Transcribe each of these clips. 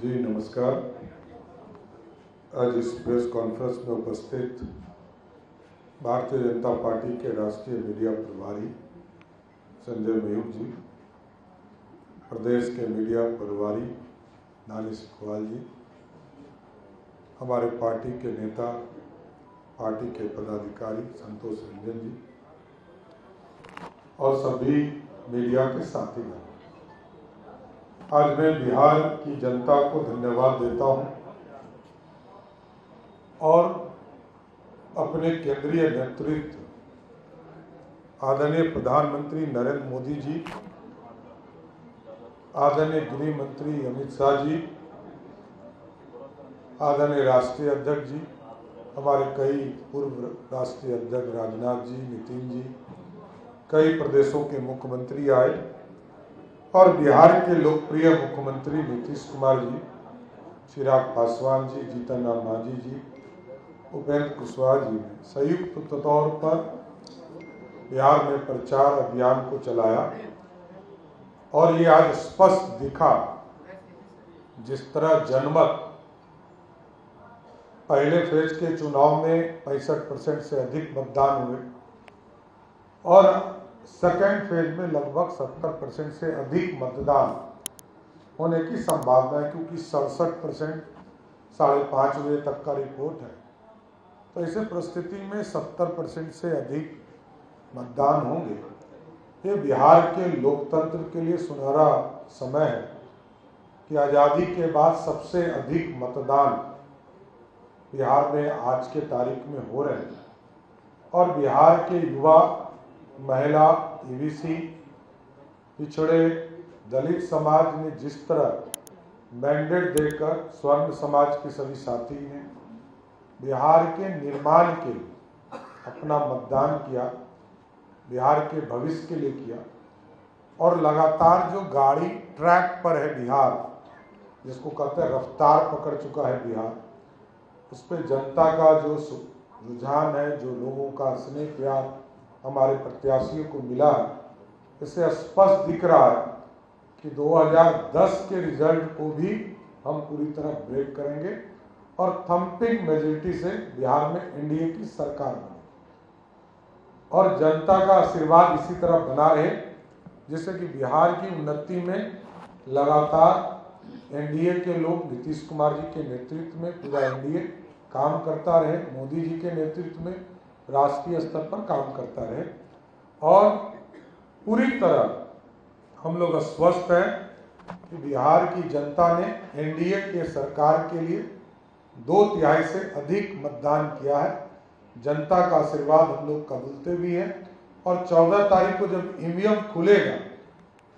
जी नमस्कार। आज इस प्रेस कॉन्फ्रेंस में उपस्थित भारतीय जनता पार्टी के राष्ट्रीय मीडिया प्रभारी संजय मयूख जी, प्रदेश के मीडिया प्रभारी नानी सिखवाल जी, हमारे पार्टी के नेता, पार्टी के पदाधिकारी संतोष रंजन जी और सभी मीडिया के साथीगण, आज मैं बिहार की जनता को धन्यवाद देता हूं और अपने केंद्रीय नेतृत्व आदरणीय प्रधानमंत्री नरेंद्र मोदी जी, आदरणीय गृह मंत्री अमित शाह जी, आदरणीय राष्ट्रीय अध्यक्ष जी, हमारे कई पूर्व राष्ट्रीय अध्यक्ष राजनाथ जी, नितिन जी, कई प्रदेशों के मुख्यमंत्री आए और बिहार के लोकप्रिय मुख्यमंत्री नीतीश कुमार जी, चिराग पासवान जी, जीतन राम मांझी जी, उपेंद्र कुशवाहा जी ने संयुक्त तौर पर बिहार में प्रचार अभियान को चलाया और ये आज स्पष्ट दिखा जिस तरह जनमत पहले फेज के चुनाव में 65% से अधिक मतदान हुए और सेकेंड फेज में लगभग 70% से अधिक मतदान होने की संभावना है, क्योंकि 67% 5:30 बजे तक का रिपोर्ट है। तो ऐसे परिस्थिति में 70% से अधिक मतदान होंगे। ये बिहार के लोकतंत्र के लिए सुनहरा समय है कि आज़ादी के बाद सबसे अधिक मतदान बिहार में आज के तारीख में हो रहे हैं और बिहार के युवा, महिला, ईबीसी, पिछड़े, दलित समाज ने जिस तरह मैंडेट देकर स्वर्ण समाज के सभी साथी ने बिहार के निर्माण के लिए अपना मतदान किया, बिहार के भविष्य के लिए किया और लगातार जो गाड़ी ट्रैक पर है बिहार, जिसको कहते हैं रफ्तार पकड़ चुका है बिहार, उस पर जनता का जो रुझान है, जो लोगों का स्नेह प्यार हमारे प्रत्याशियों को मिला है, इससे स्पष्ट दिख रहा है कि 2010 के रिजल्ट को भी हम पूरी तरह ब्रेक करेंगे और थम्पिंग मेजॉरिटी से बिहार में एनडीए की सरकार बनेगी और जनता का आशीर्वाद इसी तरह बना रहे, जिससे कि बिहार की उन्नति में लगातार एनडीए के लोग, नीतीश कुमार जी के नेतृत्व में पूरा एनडीए काम करता रहे, मोदी जी के नेतृत्व में राष्ट्रीय स्तर पर काम करता रहे और पूरी तरह हम लोग आश्वस्त हैं कि बिहार की जनता ने एनडीए के सरकार के लिए 2/3 से अधिक मतदान किया है। जनता का आशीर्वाद हम लोग कबूलते भी हैं और 14 तारीख को जब ईवीएम खुलेगा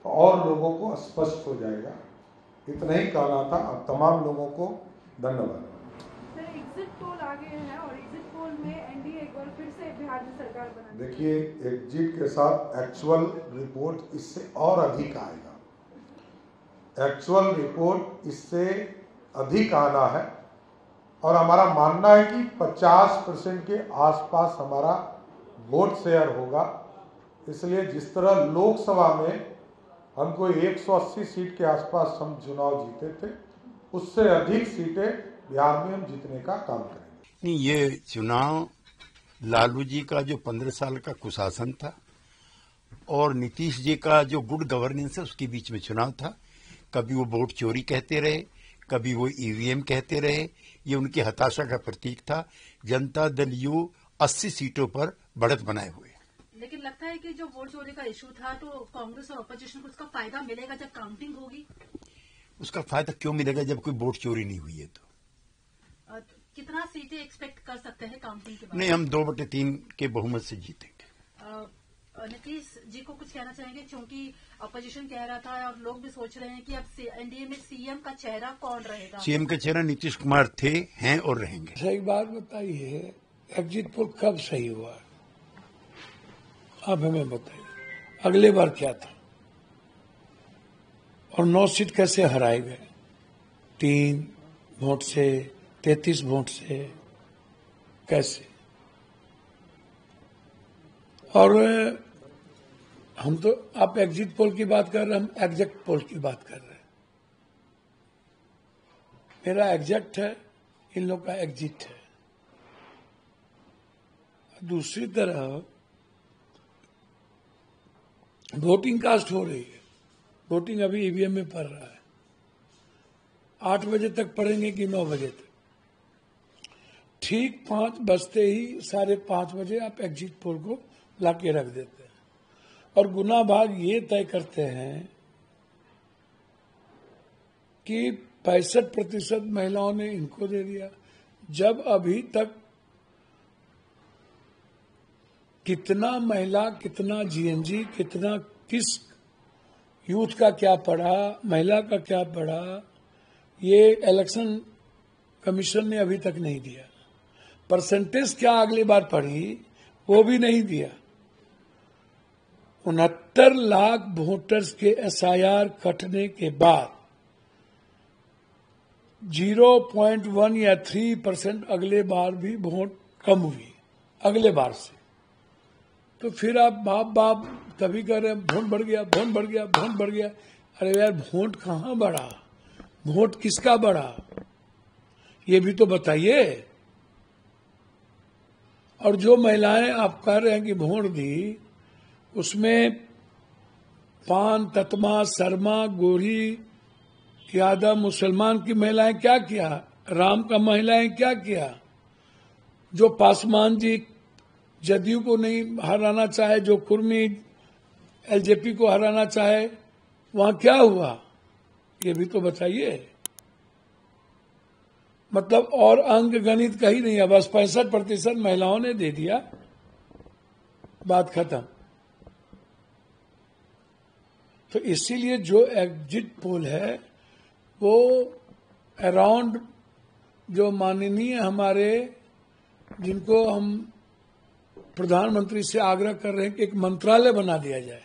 तो और लोगों को स्पष्ट हो जाएगा। इतना ही कहना था। आप तमाम लोगों को धन्यवाद। एग्जिट पोल आ गए हैं और एग्जिट पोल में एनडीए एक बार फिर से बिहार में सरकार बना। देखिए, एग्जिट के साथ एक्चुअल रिपोर्ट इससे और अधिक आएगा। एक्चुअल रिपोर्ट इससे अधिक आना है और हमारा मानना है कि 50% के आसपास हमारा वोट शेयर होगा। इसलिए जिस तरह लोकसभा में हमको 180 सीट के आसपास हम चुनाव जीते थे, उससे अधिक सीटें बिहार में हम जीतने का काम करेंगे। नहीं, ये चुनाव लालू जी का जो 15 साल का कुशासन था और नीतीश जी का जो गुड गवर्नेंस है, उसके बीच में चुनाव था। कभी वो वोट चोरी कहते रहे, कभी वो ईवीएम कहते रहे। ये उनकी हताशा का प्रतीक था। जनता दल यू 80 सीटों पर बढ़त बनाए हुए। लेकिन लगता है कि जो वोट चोरी का इशू था, तो कांग्रेस और अपोजिशन को उसका फायदा मिलेगा जब काउंटिंग होगी। उसका फायदा क्यों मिलेगा जब कोई वोट चोरी नहीं हुई है? तो कितना सीटें एक्सपेक्ट कर सकते हैं काउंटिंग के बाद? नहीं, हम 2/3 के बहुमत से जीतेंगे। नीतीश जी को कुछ कहना चाहेंगे, क्योंकि अपोजिशन कह रहा था और लोग भी सोच रहे हैं कि अब एनडीए में सीएम का चेहरा कौन रहेगा? सीएम का चेहरा नीतीश कुमार थे, हैं और रहेंगे। सही बात बताइए, एग्जिट पोल कब सही हुआ? अब हमें बताइए, अगले बार क्या था और 9 सीट कैसे हराए गए? 3 वोट से, 33 वोट से, कैसे? और हम तो, आप एग्जिट पोल की बात कर रहे हैं, हम एग्जैक्ट पोल की बात कर रहे हैं। मेरा एग्जैक्ट है, इन लोग का एग्जिट है। दूसरी तरफ वोटिंग कास्ट हो रही है, वोटिंग अभी ईवीएम में पड़ रहा है। 8 बजे तक पढ़ेंगे कि 9 बजे तक? ठीक 5 बजते ही 5:30 बजे आप एग्जिट पोल को लाके रख देते हैं और गुना भाग ये तय करते हैं कि 65% महिलाओं ने इनको दे दिया, जब अभी तक कितना महिला, कितना जीएनजी, कितना किस यूथ का क्या पढ़ा, महिला का क्या पढ़ा, ये इलेक्शन कमीशन ने अभी तक नहीं दिया। परसेंटेज क्या अगली बार पढ़ी वो भी नहीं दिया। 69 लाख वोटर्स के एसआईआर कटने के बाद 0.1 या 3% अगले बार भी वोट कम हुई अगले बार से। तो फिर आप बाप तभी कह रहे हैं वोट बढ़ गया, वोट बढ़ गया, वोट बढ़ गया। अरे यार, वोट कहाँ बढ़ा? वोट किसका बढ़ा ये भी तो बताइए। और जो महिलाएं आप कह रहे हैं कि वोट दी, उसमें पान, ततमा, शर्मा, गोरी, यादव, मुसलमान की महिलाएं क्या किया, राम का महिलाएं क्या किया? जो पासवान जी जदयू को नहीं हराना चाहे, जो कुर्मी एलजेपी को हराना चाहे, वहां क्या हुआ ये भी तो बताइए। मतलब और अंक गणित कहीं नहीं है, बस 65% महिलाओं ने दे दिया, बात खत्म। तो इसीलिए जो एग्जिट पोल है वो अराउंड जो माननीय हमारे, जिनको हम प्रधानमंत्री से आग्रह कर रहे हैं कि एक मंत्रालय बना दिया जाए,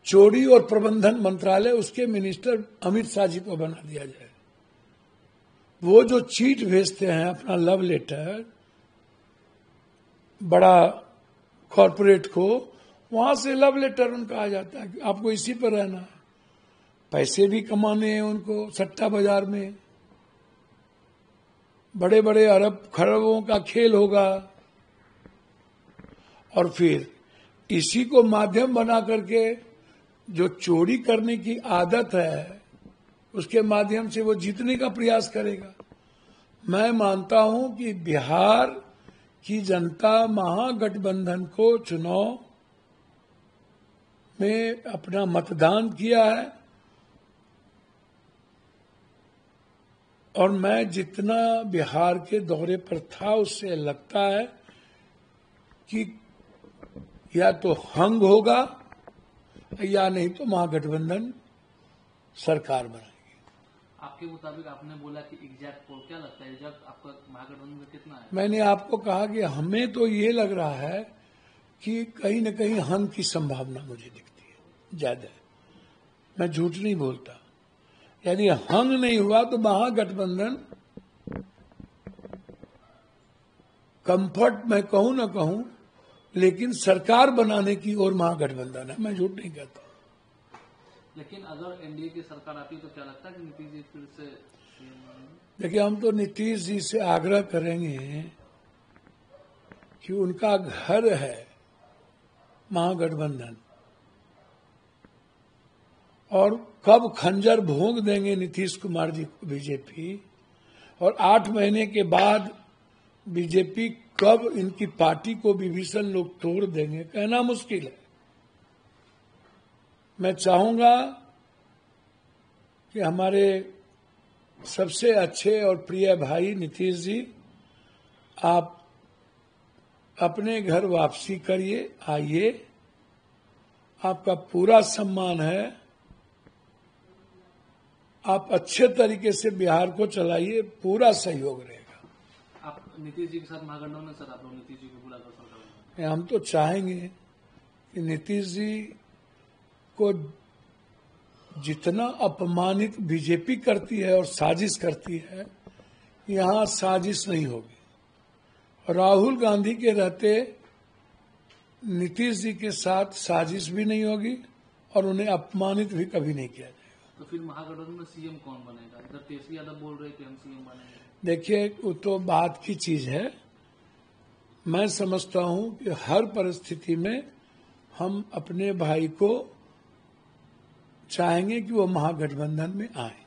चोरी और प्रबंधन मंत्रालय, उसके मिनिस्टर अमित शाह जी को बना दिया जाए। वो जो चीट भेजते हैं अपना लव लेटर बड़ा कॉरपोरेट को, वहां से लव लेटर उनका आ जाता है कि आपको इसी पर रहना है, पैसे भी कमाने हैं उनको सट्टा बाजार में, बड़े बड़े अरब खरबों का खेल होगा। और फिर इसी को माध्यम बना करके जो चोरी करने की आदत है उसके माध्यम से वो जीतने का प्रयास करेगा। मैं मानता हूं कि बिहार की जनता महागठबंधन को चुनाव में अपना मतदान किया है, और मैं जितना बिहार के दौरे पर था उससे लगता है कि या तो हंग होगा या नहीं तो महागठबंधन सरकार बनाएगी। आपके मुताबिक आपने बोला कि एग्जैक्ट पोल, क्या लगता है एग्जैक्ट आपका महागठबंधन में कितना है? मैंने आपको कहा कि हमें तो ये लग रहा है कि कहीं न कहीं हंग की संभावना मुझे दिखती है ज्यादा। मैं झूठ नहीं बोलता। यदि हंग नहीं हुआ तो महागठबंधन कंफर्ट, मैं कहूं ना कहूं, लेकिन सरकार बनाने की ओर महागठबंधन है, मैं झूठ नहीं कहता। लेकिन अगर एनडीए की सरकार आती तो क्या लगता है कि नीतीश जी फिर से? देखिए, हम तो नीतीश जी से आग्रह करेंगे कि उनका घर है महागठबंधन, और कब खंजर भोंक देंगे नीतीश कुमार जी को बीजेपी, और 8 महीने के बाद बीजेपी कब इनकी पार्टी को विभीषण लोग तोड़ देंगे, कहना मुश्किल है। मैं चाहूंगा कि हमारे सबसे अच्छे और प्रिय भाई नीतीश जी, आप अपने घर वापसी करिए, आइए, आपका पूरा सम्मान है, आप अच्छे तरीके से बिहार को चलाइए, पूरा सहयोग रहेगा। आप नीतीश जी के साथ महागठबंधन में, सर आप लोग नीतीश जी को बुलाकर सरकार में? हम तो चाहेंगे कि नीतीश जी को जितना अपमानित बीजेपी करती है और साजिश करती है, यहां साजिश नहीं होगी। राहुल गांधी के रहते नीतीश जी के साथ साजिश भी नहीं होगी और उन्हें अपमानित भी कभी नहीं किया जाएगा। तो फिर महागठबंधन में सीएम कौन बनेगा? इधर तेजस्वी यादव बोल रहे कि हम सीएम बनेंगे। देखिए, वो तो बात की चीज है। मैं समझता हूं कि हर परिस्थिति में हम अपने भाई को चाहेंगे कि वो महागठबंधन में आए।